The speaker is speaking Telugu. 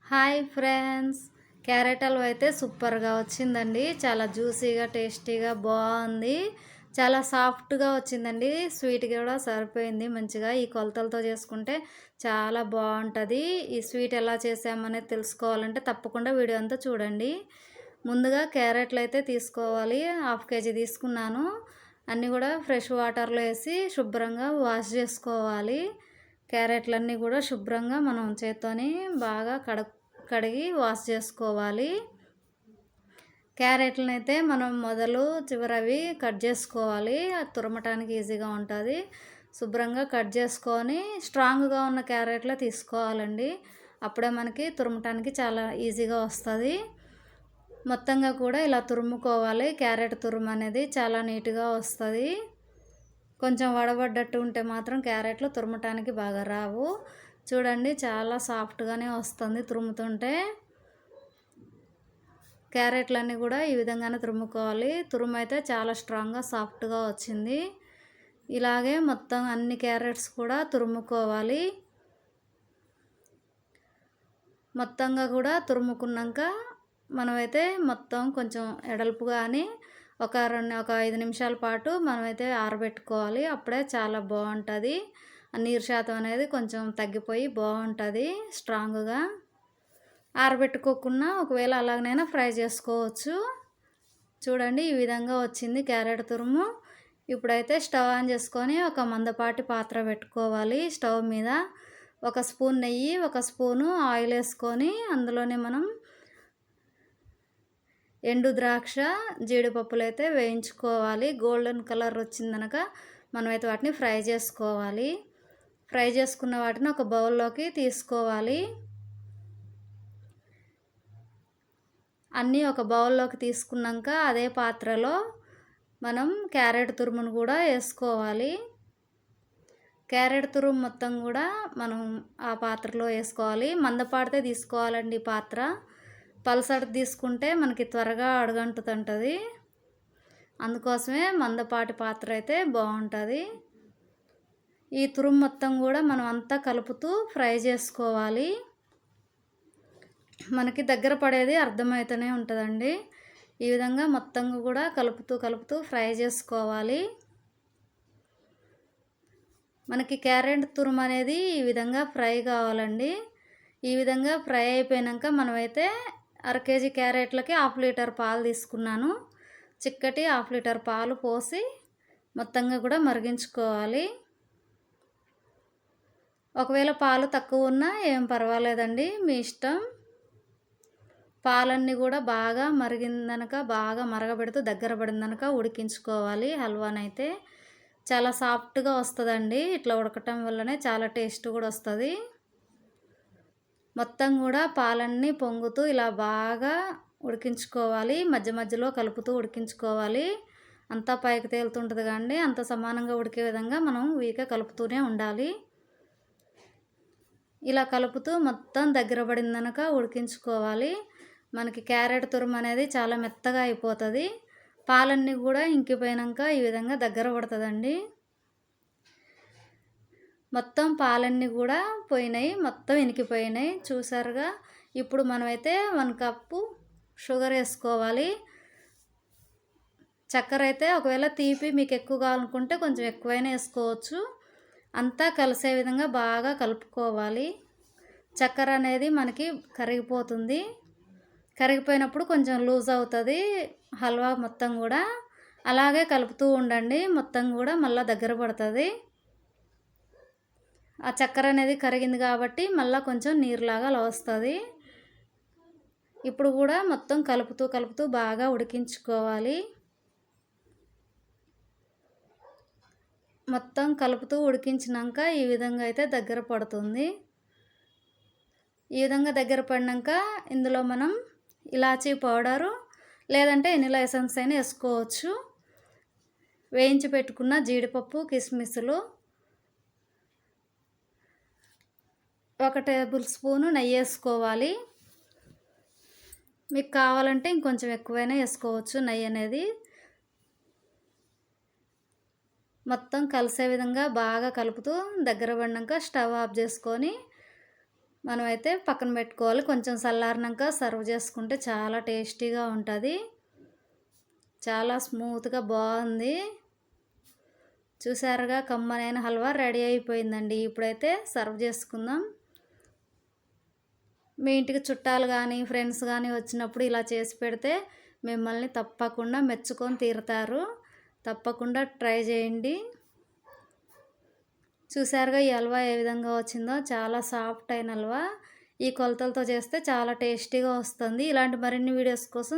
హాయ్ ఫ్రెండ్స్, క్యారెట్ హల్వా అయితే సూపర్గా వచ్చిందండి. చాలా జ్యూసీగా టేస్టీగా బాగుంది. చాలా సాఫ్ట్గా వచ్చిందండి. స్వీట్ కూడా సరిపోయింది మంచిగా. ఈ కొలతలతో చేసుకుంటే చాలా బాగుంటుంది. ఈ స్వీట్ ఎలా చేసామనేది తెలుసుకోవాలంటే తప్పకుండా వీడియో అంతా చూడండి. ముందుగా క్యారెట్లు అయితే తీసుకోవాలి. 1/2 కేజీ తీసుకున్నాను. అన్నీ కూడా ఫ్రెష్ వాటర్లో వేసి శుభ్రంగా వాష్ చేసుకోవాలి. క్యారెట్లన్నీ కూడా శుభ్రంగా మనం చేత్తోని బాగా కడిగి వాష్ చేసుకోవాలి. క్యారెట్లను అయితే మనం మొదలు చివరవి కట్ చేసుకోవాలి. అది తురమటానికి ఈజీగా ఉంటుంది. శుభ్రంగా కట్ చేసుకొని స్ట్రాంగ్గా ఉన్న క్యారెట్లే తీసుకోవాలండి. అప్పుడే మనకి తురమటానికి చాలా ఈజీగా వస్తుంది. మొత్తంగా కూడా ఇలా తురుముకోవాలి. క్యారెట్ తురుము అనేది చాలా నీట్గా వస్తుంది. కొంచెం వడబడ్డట్టు ఉంటే మాత్రం క్యారెట్లు తురమటానికి బాగా రావు. చూడండి, చాలా సాఫ్ట్గానే వస్తుంది తురుముతుంటే. క్యారెట్లన్నీ కూడా ఈ విధంగానే తురుముకోవాలి. తురుము అయితే చాలా స్ట్రాంగ్గా సాఫ్ట్గా వచ్చింది. ఇలాగే మొత్తం అన్ని క్యారెట్స్ కూడా తురుముకోవాలి. మొత్తంగా కూడా తురుముకున్నాక మనమైతే మొత్తం కొంచెం ఎడల్పుగా అని ఒక 5 నిమిషాల పాటు మనమైతే ఆరబెట్టుకోవాలి. అప్పుడే చాలా బాగుంటుంది. నీరు శాతం అనేది కొంచెం తగ్గిపోయి బాగుంటుంది స్ట్రాంగ్గా. ఆరబెట్టుకోకుండా ఒకవేళ అలాగనైనా ఫ్రై చేసుకోవచ్చు. చూడండి, ఈ విధంగా వచ్చింది క్యారెట్ తురుము. ఇప్పుడైతే స్టవ్ ఆన్ చేసుకొని ఒక మందపాటి పాత్ర పెట్టుకోవాలి. స్టవ్ మీద 1 స్పూన్ నెయ్యి, 1 స్పూను ఆయిల్ వేసుకొని అందులోనే మనం ఎండు ద్రాక్ష, జీడిపప్పులు అయితే వేయించుకోవాలి. గోల్డెన్ కలర్ వచ్చిందనక మనమైతే వాటిని ఫ్రై చేసుకోవాలి. ఫ్రై చేసుకున్న వాటిని ఒక బౌల్లోకి తీసుకోవాలి. అన్నీ ఒక బౌల్లోకి తీసుకున్నాక అదే పాత్రలో మనం క్యారెట్ తురుమును కూడా వేసుకోవాలి. క్యారెట్ తురుము మొత్తం కూడా మనం ఆ పాత్రలో వేసుకోవాలి. మందపాటితే తీసుకోవాలండి పాత్ర. పలసటి తీసుకుంటే మనకి త్వరగా అడుగంటుతుంటుంది. అందుకోసమే మందపాటి పాత్ర అయితే బాగుంటుంది. ఈ తురుము మొత్తం కూడా మనం అంతా కలుపుతూ ఫ్రై చేసుకోవాలి. మనకి దగ్గర పడేది అర్థమవుతూనే ఉంటుందండి. ఈ విధంగా మొత్తం కూడా కలుపుతూ ఫ్రై చేసుకోవాలి. మనకి క్యారెట్ తురుము అనేది ఈ విధంగా ఫ్రై కావాలండి. ఈ విధంగా ఫ్రై అయిపోయాక మనమైతే 1/2 కేజీ క్యారెట్లకి 1/2 లీటర్ పాలు తీసుకున్నాను. చిక్కటి 1/2 లీటర్ పాలు పోసి మొత్తంగా కూడా మరిగించుకోవాలి. ఒకవేళ పాలు తక్కువ ఉన్నా ఏం పర్వాలేదండి, మీ ఇష్టం. పాలన్నీ కూడా బాగా మరిగిందనక బాగా మరగబెడుతూ దగ్గర పడిందనక ఉడికించుకోవాలి. హల్వానైతే చాలా సాఫ్ట్గా వస్తుందండి. ఇట్లా ఉడకటం వల్లనే చాలా టేస్ట్ కూడా వస్తుంది. మొత్తం కూడా పాలన్నీ పొంగుతూ ఇలా బాగా ఉడికించుకోవాలి. మధ్య మధ్యలో కలుపుతూ ఉడికించుకోవాలి. అంతా పైకి తేలుతుంటుంది కానీ అంత సమానంగా ఉడికే విధంగా మనం వీగా కలుపుతూనే ఉండాలి. ఇలా కలుపుతూ మొత్తం దగ్గర పడిందనక ఉడికించుకోవాలి. మనకి క్యారెట్ తురుము అనేది చాలా మెత్తగా అయిపోతుంది. పాలన్నీ కూడా ఇంకిపోయాక ఈ విధంగా దగ్గర పడుతుందండి. మొత్తం పాలన్నీ కూడా పోయినాయి, మొత్తం ఇనికిపోయినాయి చూసారుగా. ఇప్పుడు మనమైతే 1 కప్పు షుగర్ వేసుకోవాలి. చక్కెర అయితే ఒకవేళ తీపి మీకు ఎక్కువ కావాలనుకుంటే కొంచెం ఎక్కువైనా వేసుకోవచ్చు. అంతా కలిసే విధంగా బాగా కలుపుకోవాలి. చక్కెర అనేది మనకి కరిగిపోతుంది. కరిగిపోయినప్పుడు కొంచెం లూజ్ అవుతుంది హల్వా మొత్తం కూడా. అలాగే కలుపుతూ ఉండండి. మొత్తం కూడా మళ్ళీ దగ్గర పడుతుంది. ఆ చక్కెర అనేది కరిగింది కాబట్టి మళ్ళీ కొంచెం నీరులాగా అలా వస్తుంది. ఇప్పుడు కూడా మొత్తం కలుపుతూ బాగా ఉడికించుకోవాలి. మొత్తం కలుపుతూ ఉడికించినాక ఈ విధంగా అయితే దగ్గర పడుతుంది. ఈ విధంగా దగ్గర పడినాక ఇందులో మనం ఇలాచీ పౌడరు లేదంటే వెనిలా ఎసెన్స్ అయినా వేసుకోవచ్చు. వేయించి పెట్టుకున్న జీడిపప్పు, కిస్మిస్లు, 1 టేబుల్ స్పూను నెయ్యి వేసుకోవాలి. మీకు కావాలంటే ఇంకొంచెం ఎక్కువైనా వేసుకోవచ్చు నెయ్యి అనేది. మొత్తం కలిసే విధంగా బాగా కలుపుతూ దగ్గర పడినాక స్టవ్ ఆఫ్ చేసుకొని మనమైతే పక్కన పెట్టుకోవాలి. కొంచెం చల్లారినాక సర్వ్ చేసుకుంటే చాలా టేస్టీగా ఉంటుంది. చాలా స్మూత్గా బాగుంది. చూసారుగా కమ్మనైన హల్వా రెడీ అయిపోయిందండి. ఇప్పుడైతే సర్వ్ చేసుకుందాం. మీ ఇంటికి చుట్టాలు కానీ ఫ్రెండ్స్ కానీ వచ్చినప్పుడు ఇలా చేసి పెడితే మిమ్మల్ని తప్పకుండా మెచ్చుకొని తీరుతారు. తప్పకుండా ట్రై చేయండి. చూసారుగా ఈ హల్వా ఏ విధంగా వచ్చిందో, చాలా సాఫ్ట్ అయిన హల్వా. ఈ కొలతలతో చేస్తే చాలా టేస్టీగా వస్తుంది. ఇలాంటి మరిన్ని వీడియోస్ కోసం